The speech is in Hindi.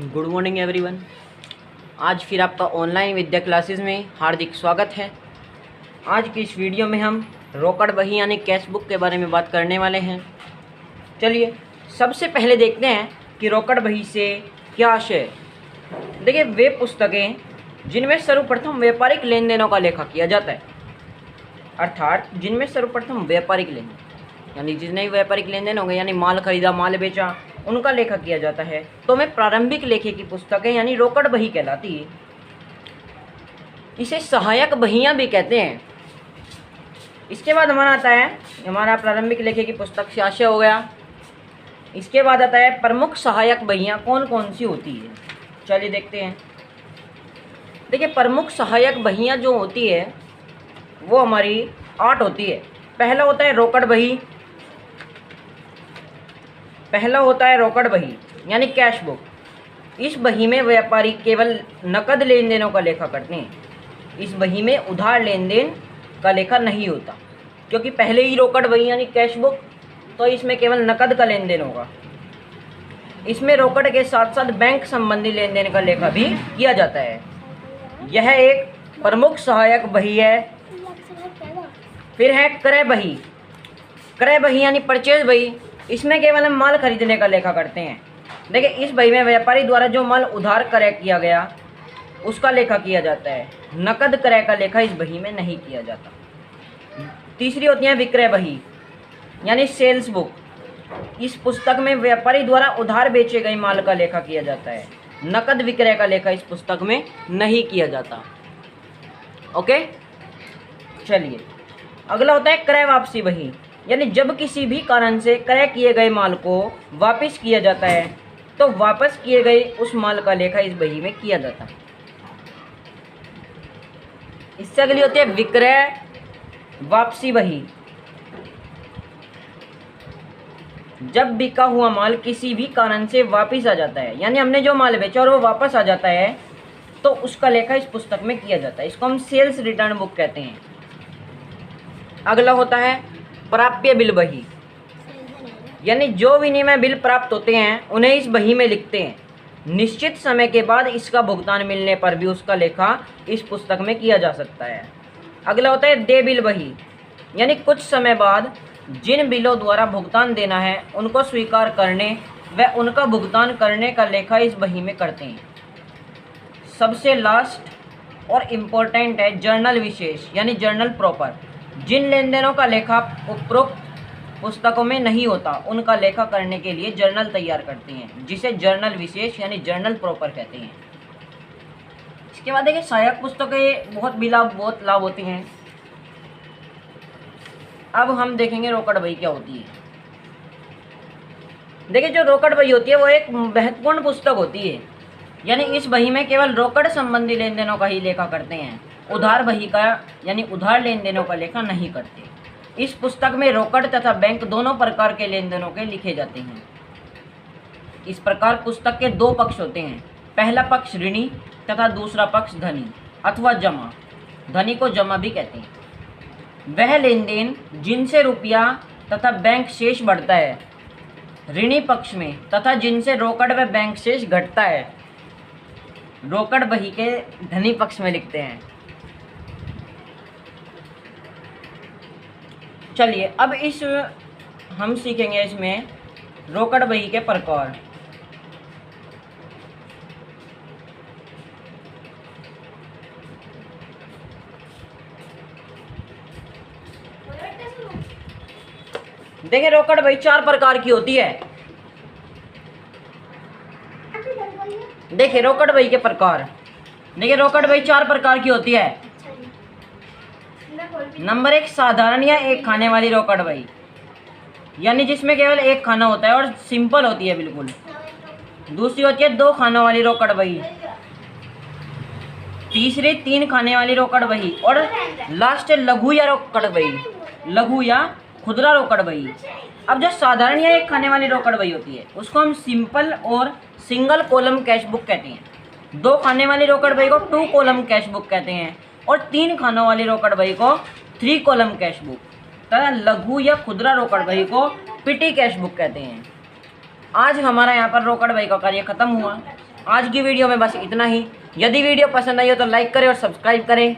Good morning everyone. आज फिर आपका ऑनलाइन विद्या क्लासेस में हार्दिक स्वागत है। आज की इस वीडियो में हम रोकड़ बही यानी कैश बुक के बारे में बात करने वाले हैं। चलिए सबसे पहले देखते हैं कि रोकड़ बही से क्या आशय है। देखिए, वे पुस्तकें जिनमें सर्वप्रथम व्यापारिक लेन देनों का लेखा किया जाता है, अर्थात जिनमें सर्वप्रथम व्यापारिक लेन यानी जितने भी व्यापारिक लेन देन होंगे यानी माल खरीदा माल बेचा उनका लेखा किया जाता है, तो हमें प्रारंभिक लेखे की पुस्तकें यानी रोकड़ बही कहलाती है। इसे सहायक बहियां भी कहते हैं। इसके बाद हमारा आता है हमारा प्रारंभिक लेखे की पुस्तक से आशय हो गया। इसके बाद आता है प्रमुख सहायक बहियां कौन कौन सी होती है। चलिए देखते हैं। देखिए, प्रमुख सहायक बहियां जो होती है वो हमारी 8 होती है। पहला होता है रोकड़ बही। यानी कैश बुक। इस बही में व्यापारी केवल नकद लेन देनों का लेखा करते हैं। इस बही में उधार लेन देन का लेखा नहीं होता, क्योंकि पहले ही रोकड़ बही यानी कैश बुक, तो इसमें केवल नकद का लेन देन होगा। इसमें रोकड़ के साथ साथ बैंक संबंधी लेन देन का लेखा भी किया जाता है। यह एक प्रमुख सहायक बही है। फिर है क्रय बही। क्रय बही यानी परचेज बही। इसमें केवल हम माल खरीदने का लेखा करते हैं। देखिए, इस बही में व्यापारी द्वारा जो माल उधार क्रय किया गया उसका लेखा किया जाता है। नकद क्रय का लेखा इस बही में नहीं किया जाता। तीसरी होती है विक्रय बही यानी सेल्स बुक। इस पुस्तक में व्यापारी द्वारा उधार बेचे गए माल का लेखा किया जाता है। नकद विक्रय का लेखा इस पुस्तक में नहीं किया जाता। ओके, चलिए अगला होता है क्रय वापसी बही। यानी जब किसी भी कारण से क्रय किए गए माल को वापस किया जाता है तो वापस किए गए उस माल का लेखा इस बही में किया जाता है। इससे अगली होती है विक्रय वापसी बही। जब बिका हुआ माल किसी भी कारण से वापस आ जाता है, यानी हमने जो माल बेचा और वो वापस आ जाता है, तो उसका लेखा इस पुस्तक में किया जाता है। इसको हम सेल्स रिटर्न बुक कहते हैं। अगला होता है प्राप्य बिल बही। यानी जो विनिमय बिल प्राप्त होते हैं उन्हें इस बही में लिखते हैं। निश्चित समय के बाद इसका भुगतान मिलने पर भी उसका लेखा इस पुस्तक में किया जा सकता है। अगला होता है देय बिल बही। यानी कुछ समय बाद जिन बिलों द्वारा भुगतान देना है उनको स्वीकार करने व उनका भुगतान करने का लेखा इस बही में करते हैं। सबसे लास्ट और इम्पोर्टेंट है जर्नल विशेष यानी जर्नल प्रॉपर। जिन लेन देनों का लेखा उपरोक्त पुस्तकों में नहीं होता उनका लेखा करने के लिए जर्नल तैयार करते हैं, जिसे जर्नल विशेष यानी जर्नल प्रॉपर कहते हैं। इसके बाद देखिए, सहायक पुस्तकें बहुत लाभ होती हैं। अब हम देखेंगे रोकड़ बही क्या होती है। देखिए, जो रोकड़ बही होती है वो एक महत्वपूर्ण पुस्तक होती है। यानी इस बही में केवल रोकड़ संबंधी लेन देनों का ही लेखा करते हैं। उधार बही का यानी उधार लेन देनों का लेखा नहीं करते। इस पुस्तक में रोकड़ तथा बैंक दोनों प्रकार के लेन देनों के लिखे जाते हैं। इस प्रकार पुस्तक के 2 पक्ष होते हैं। पहला पक्ष ऋणी तथा दूसरा पक्ष धनी अथवा जमा। धनी को जमा भी कहते हैं। वह लेन देन जिनसे रुपया तथा बैंक शेष बढ़ता है ऋणी पक्ष में तथा जिनसे रोकड़ व बैंक शेष घटता है रोकड़ बही के धनी पक्ष में लिखते हैं। चलिए अब हम सीखेंगे इसमें रोकड़ बही के प्रकार। देखिए, रोकड़ बही 4 प्रकार की होती है। देखिए रोकड़ बही के प्रकार। देखिए, रोकड़ बही 4 प्रकार की होती है। नंबर 1 साधारण या एक खाने वाली रोकड़ बही, यानी जिसमें केवल एक खाना होता है और सिंपल होती है बिल्कुल। दूसरी होती है 2 खानों वाली रोकड़ बही। तीसरी 3 खाने वाली रोकड़ बही। और लास्ट लघु या रोकड़ बही, लघु या खुदरा रोकड़ बही। अब जो साधारण या एक खाने वाली रोकड़ बही होती है उसको हम सिंपल और सिंगल कॉलम कैश बुक कहते हैं। 2 खाने वाली रोकड़ बही को 2 कॉलम कैश बुक कहते हैं और 3 खानों वाली रोकड़ बही को 3 कॉलम कैश बुक तथा लघु या खुदरा रोकड़ बही को पिटी कैश बुक कहते हैं। आज हमारा यहाँ पर रोकड़ बही का कार्य खत्म हुआ। आज की वीडियो में बस इतना ही। यदि वीडियो पसंद आई हो तो लाइक करें और सब्सक्राइब करें।